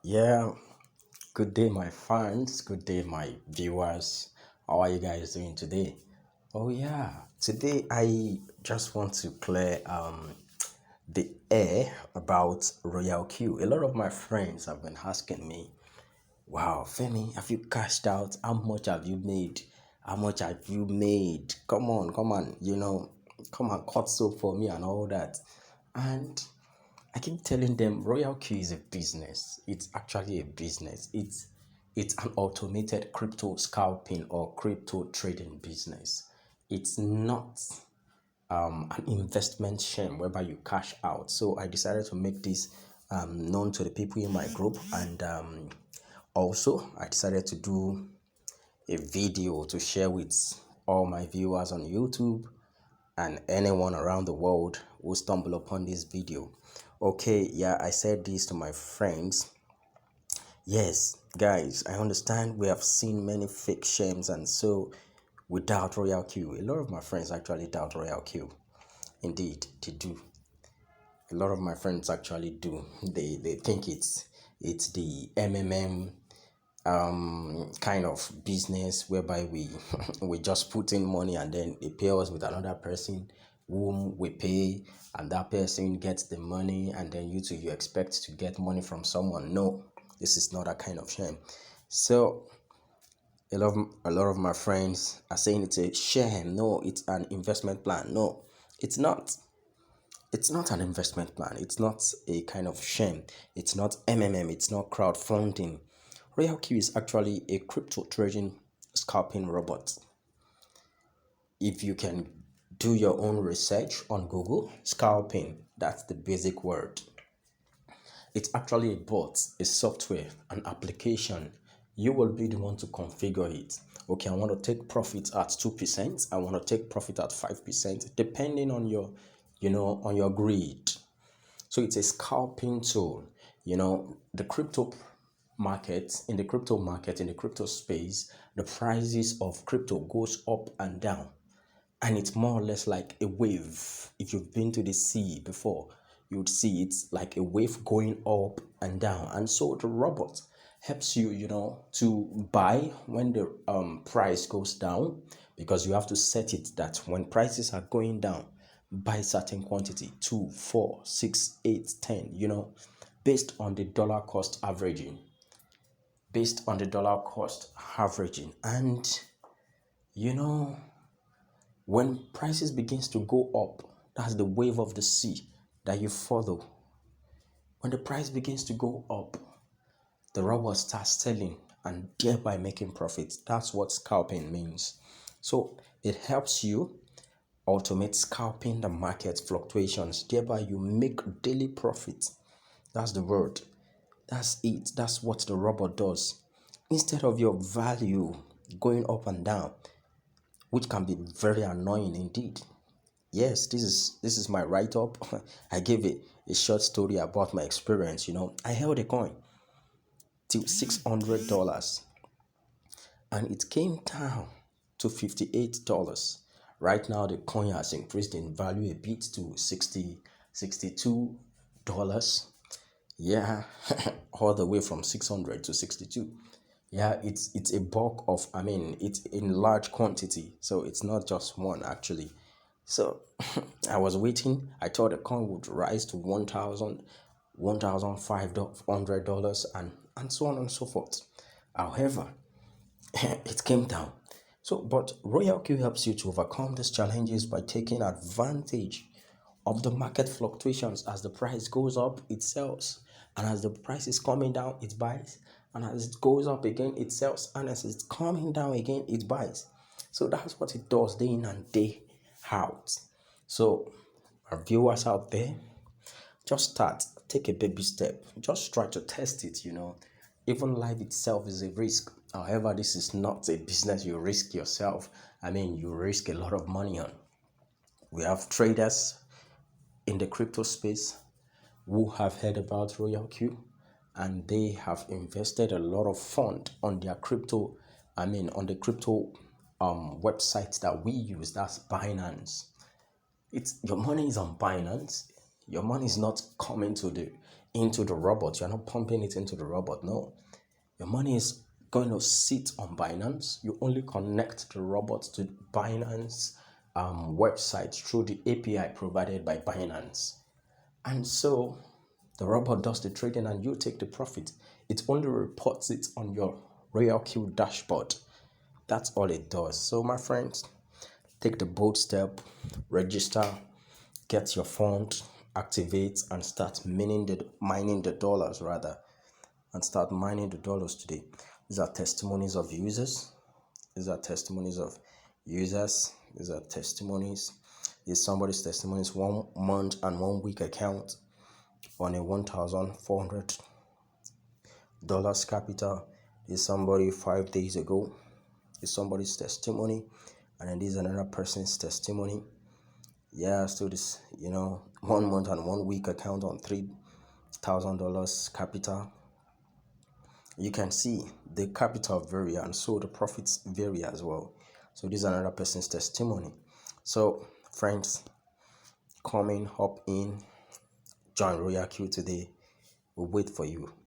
Yeah, good day, my fans. Good day, my viewers. How are you guys doing today? Oh yeah, today I just want to clear the air about RoyalQ. A lot of my friends have been asking me, "Wow, Femi, have you cashed out? How much have you made? How much have you made? Come on, come and cut soap for me and all that." And I keep telling them RoyalQ is a business. It's actually a business. It's an automated crypto scalping or crypto trading business. It's not an investment shame whereby you cash out. So I decided to make this known to the people in my group, and also I decided to do a video to share with all my viewers on YouTube and anyone around the world who stumble upon this video. Okay, yeah, I said this to my friends. Yes, guys, I understand we have seen many fake shames, and so we doubt RoyalQ. A lot of my friends actually doubt RoyalQ. Indeed, they do. A lot of my friends actually do. They think it's the MMM kind of business whereby we we just put in money and then they pay us with another person whom we pay, and that person gets the money, and then you too you expect to get money from someone. No, this is not a kind of shame. So a lot of my friends are saying it's a shame. No, it's an investment plan. No, it's not. It's not an investment plan. It's not a kind of shame. It's not MMM. It's not crowdfunding. RoyalQ is actually a crypto trading scalping robot. If you can do your own research on Google, scalping, that's the basic word. It's actually a bot, a software, an application. You will be the one to configure it. Okay, I want to take profit at 2%. I want to take profit at 5%, depending on your, on your greed. So it's a scalping tool. The in the crypto space, the prices of crypto goes up and down. And it's more or less like a wave. If you've been to the sea before, you would see it's like a wave going up and down. And so the robot helps you, to buy when the price goes down, because you have to set it that when prices are going down, buy certain quantity, 2, 4, 6, 8, 10, based on the dollar cost averaging. Based on the dollar cost averaging. And you know when prices begins to go up, that's the wave of the sea that you follow. When the price begins to go up, the robot starts selling and thereby making profits. That's what scalping means. So it helps you automate scalping the market fluctuations, thereby you make daily profits. That's the word. That's it. That's what the robot does. Instead of your value going up and down, which can be very annoying indeed. Yes, this is my write-up. I gave a short story about my experience. I held a coin till $600, and it came down to $58. Right now the coin has increased in value a bit to 62 dollars. Yeah, all the way from 600 to 62. Yeah, it's a bulk of, it's in large quantity, so it's not just one actually. So I was waiting. I thought the coin would rise to 1,000, $1,500, and so on and so forth. However, it came down. So, but RoyalQ helps you to overcome these challenges by taking advantage of the market fluctuations. As the price goes up, it sells, and as the price is coming down, it buys, and as it goes up again, it sells, and as it's coming down again, it buys. So that's what it does day in and day out. So, our viewers out there, just start, take a baby step, just try to test it. Even life itself is a risk. However, this is not a business you risk yourself. You risk a lot of money on. We have traders in the crypto space who have heard about RoyalQ, and they have invested a lot of fund on their crypto, on the crypto websites that we use. That's Binance. It's your money is on Binance. Your money is not coming to into the robot. You're not pumping it into the robot. No, your money is going to sit on Binance. You only connect the robot to Binance website through the API provided by Binance. And so the robot does the trading and you take the profit. It only reports it on your RoyalQ dashboard. That's all it does. So my friends, take the bold step, register, get your fund, activate, and start mining the dollars rather, and start mining the dollars today. These are testimonies of users. These are testimonies of users. These are testimonies. Is somebody's testimonies 1 month and 1 week account on a $1,400 capital. Is somebody 5 days ago. Is somebody's testimony, and then this is another person's testimony. Yeah, so this 1 month and 1 week account on $3,000 capital. You can see the capital vary and so the profits vary as well. So this is another person's testimony. So friends, come in, hop in, join RoyalQ today. We'll wait for you.